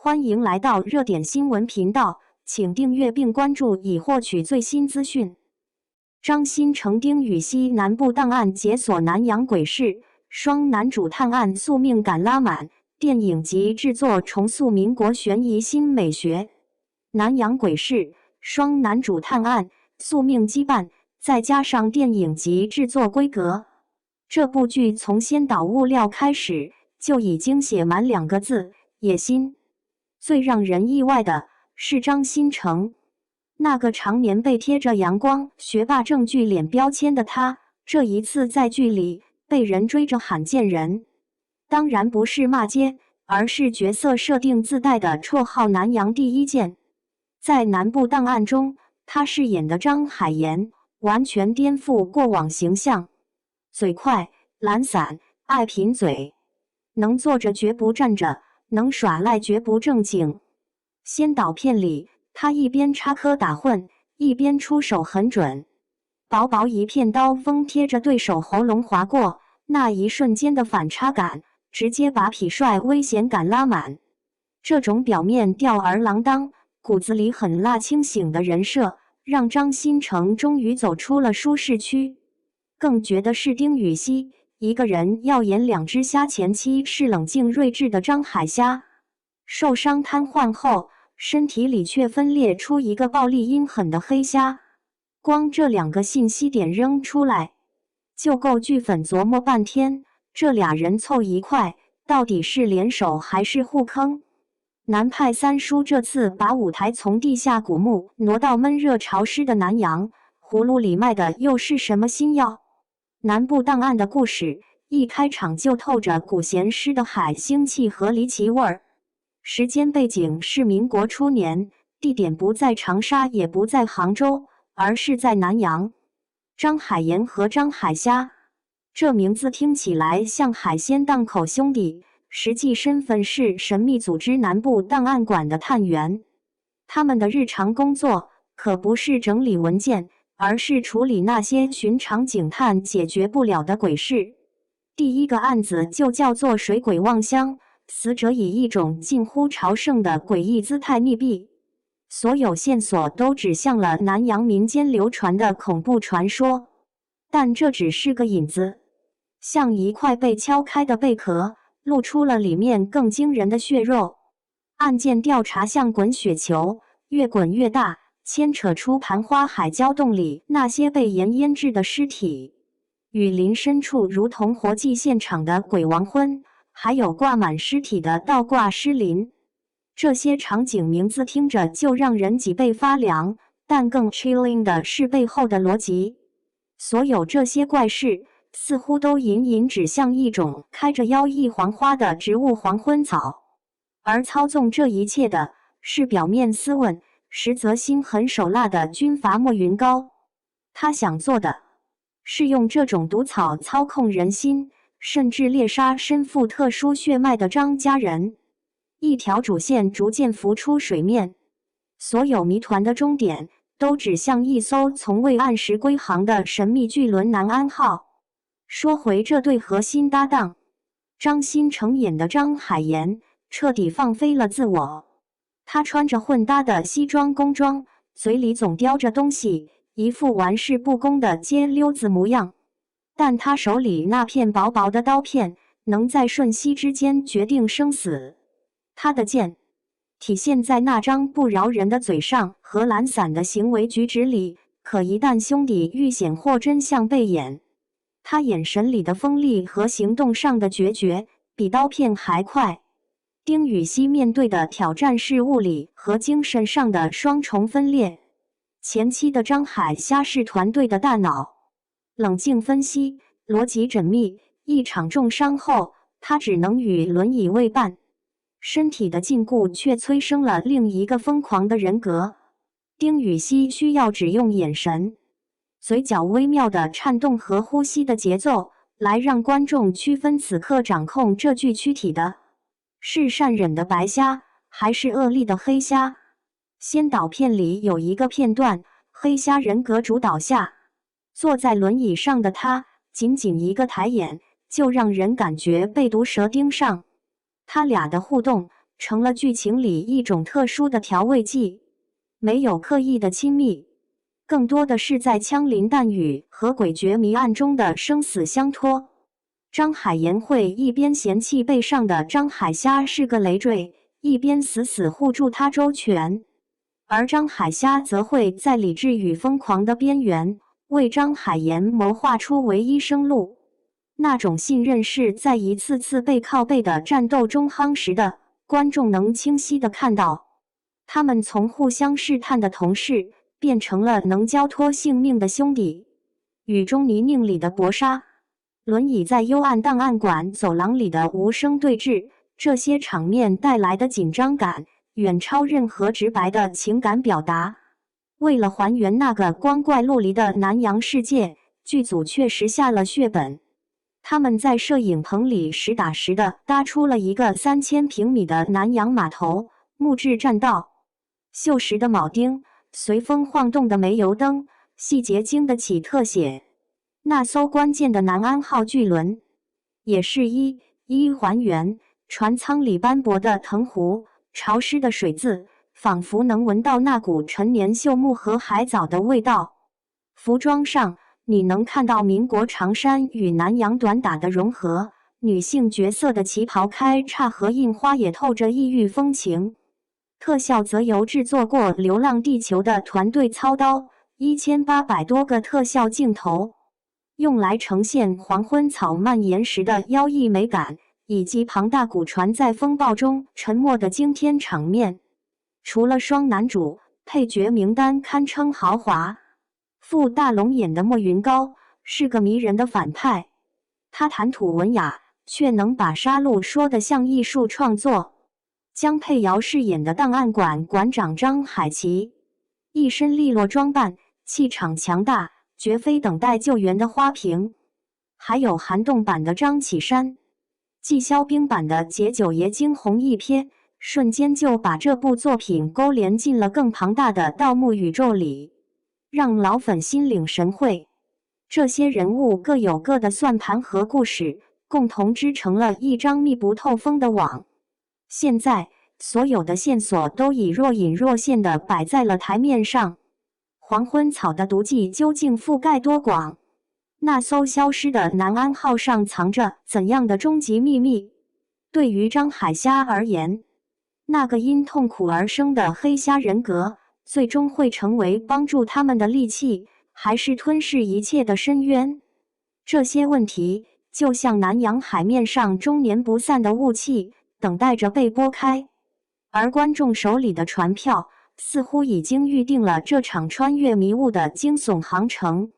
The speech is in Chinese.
欢迎来到热点新闻频道，请订阅并关注以获取最新资讯。张新成、丁禹兮南部档案解锁南洋鬼市，双男主探案宿命感拉满，电影及制作重塑民国悬疑新美学。南洋鬼市，双男主探案，宿命羁绊，再加上电影及制作规格，这部剧从先导物料开始就已经写满2个字：野心。最让人意外的是张新成，那个常年被贴着阳光学霸证据脸标签的他，这一次在剧里被人追着喊贱人。当然不是骂街，而是角色设定自带的绰号南洋第一剑。在南部档案中，他饰演的张海岩完全颠覆过往形象，嘴快、懒散、爱贫嘴，能坐着绝不站着，能耍赖绝不正经。先导片里，他一边插科打诨，一边出手很准，薄薄一片刀锋贴着对手喉咙划过，那一瞬间的反差感，直接把痞帅危险感拉满。这种表面吊儿郎当，骨子里很辣清醒的人设，让张新成终于走出了舒适区。更绝的是丁禹兮，一个人要演2只虾，前期是冷静睿智的张海虾，受伤瘫痪后，身体里却分裂出一个暴力阴狠的黑虾。光这2个信息点扔出来，就够剧粉琢磨半天，这俩人凑一块，到底是联手还是互坑？南派三叔这次把舞台从地下古墓挪到闷热潮湿的南洋，葫芦里卖的又是什么新药？南部档案的故事一开场就透着古咸湿的海腥气和离奇味儿。时间背景是民国初年，地点不在长沙也不在杭州，而是在南洋。张海岩和张海虾，这名字听起来像海鲜档口兄弟，实际身份是神秘组织南部档案馆的探员。他们的日常工作可不是整理文件，而是处理那些寻常警探解决不了的鬼事。第一个案子就叫做水鬼望乡，死者以一种近乎朝圣的诡异姿态溺毙，所有线索都指向了南洋民间流传的恐怖传说，但这只是个引子，像一块被敲开的贝壳，露出了里面更惊人的血肉。案件调查像滚雪球，越滚越大，牵扯出盘花海礁洞里那些被盐腌制的尸体，雨林深处如同活祭现场的鬼王魂，还有挂满尸体的倒挂尸林。这些场景名字听着就让人脊背发凉，但更 chilling 的是背后的逻辑。所有这些怪事似乎都隐隐指向一种开着妖异黄花的植物黄昏草，而操纵这一切的是表面斯文，实则心狠手辣的军阀莫云高。他想做的是用这种毒草操控人心，甚至猎杀身负特殊血脉的张家人。一条主线逐渐浮出水面，所有谜团的终点都指向一艘从未按时归航的神秘巨轮南安号。说回这对核心搭档，张新成演的张海岩彻底放飞了自我。他穿着混搭的西装工装，嘴里总叼着东西，一副玩世不恭的街溜子模样。但他手里那片薄薄的刀片，能在瞬息之间决定生死。他的剑体现在那张不饶人的嘴上和懒散的行为举止里，可一旦兄弟遇险或真相被掩，他眼神里的锋利和行动上的决绝比刀片还快。丁禹兮面对的挑战是物理和精神上的双重分裂。前期的张海虾是团队的大脑，冷静分析，逻辑缜密，一场重伤后，他只能与轮椅为伴。身体的禁锢却催生了另一个疯狂的人格。丁禹兮需要只用眼神、嘴角微妙的颤动和呼吸的节奏，来让观众区分此刻掌控这具躯体的是善忍的白虾，还是恶戾的黑虾。先导片里有一个片段，黑虾人格主导下，坐在轮椅上的他，仅仅一个抬眼，就让人感觉被毒蛇盯上。他俩的互动成了剧情里一种特殊的调味剂，没有刻意的亲密，更多的是在枪林弹雨和诡谲谜案中的生死相托。张海岩会一边嫌弃背上的张海虾是个累赘，一边死死护住他周全，而张海虾则会在理智与疯狂的边缘为张海岩谋划出唯一生路。那种信任是在一次次背靠背的战斗中夯实的，观众能清晰地看到，他们从互相试探的同事变成了能交托性命的兄弟。雨中泥泞里的搏杀，轮椅在幽暗档案馆走廊里的无声对峙，这些场面带来的紧张感远超任何直白的情感表达。为了还原那个光怪陆离的南洋世界，剧组确实下了血本。他们在摄影棚里实打实地搭出了一个3000平米的南洋码头，木质栈道，锈蚀的铆钉，随风晃动的煤油灯，细节经得起特写。那艘关键的南安号巨轮，也是一一还原。船舱里斑驳的藤壶，潮湿的水渍，仿佛能闻到那股陈年锈木和海藻的味道。服装上，你能看到民国长衫与南洋短打的融合，女性角色的旗袍开叉和印花也透着异域风情。特效则由制作过《流浪地球》的团队操刀，1800多个特效镜头，用来呈现黄昏草蔓延时的妖异美感，以及庞大古船在风暴中沉没的惊天场面。除了双男主，配角名单堪称豪华。傅大龙演的莫云高是个迷人的反派，他谈吐文雅，却能把杀戮说得像艺术创作。江佩瑶饰演的档案馆馆长张海琪，一身利落装扮，气场强大，绝非等待救援的花瓶。还有寒冻版的张启山，季肖冰版的解九爷，惊鸿一瞥，瞬间就把这部作品勾连进了更庞大的盗墓宇宙里，让老粉心领神会。这些人物各有各的算盘和故事，共同织成了一张密不透风的网。现在，所有的线索都已若隐若现地摆在了台面上。黄昏草的毒剂究竟覆盖多广？那艘消失的南安号上藏着怎样的终极秘密？对于张海虾而言，那个因痛苦而生的黑虾人格，最终会成为帮助他们的利器，还是吞噬一切的深渊？这些问题就像南洋海面上终年不散的雾气，等待着被拨开。而观众手里的船票，似乎已经预定了这场穿越迷雾的惊悚航程。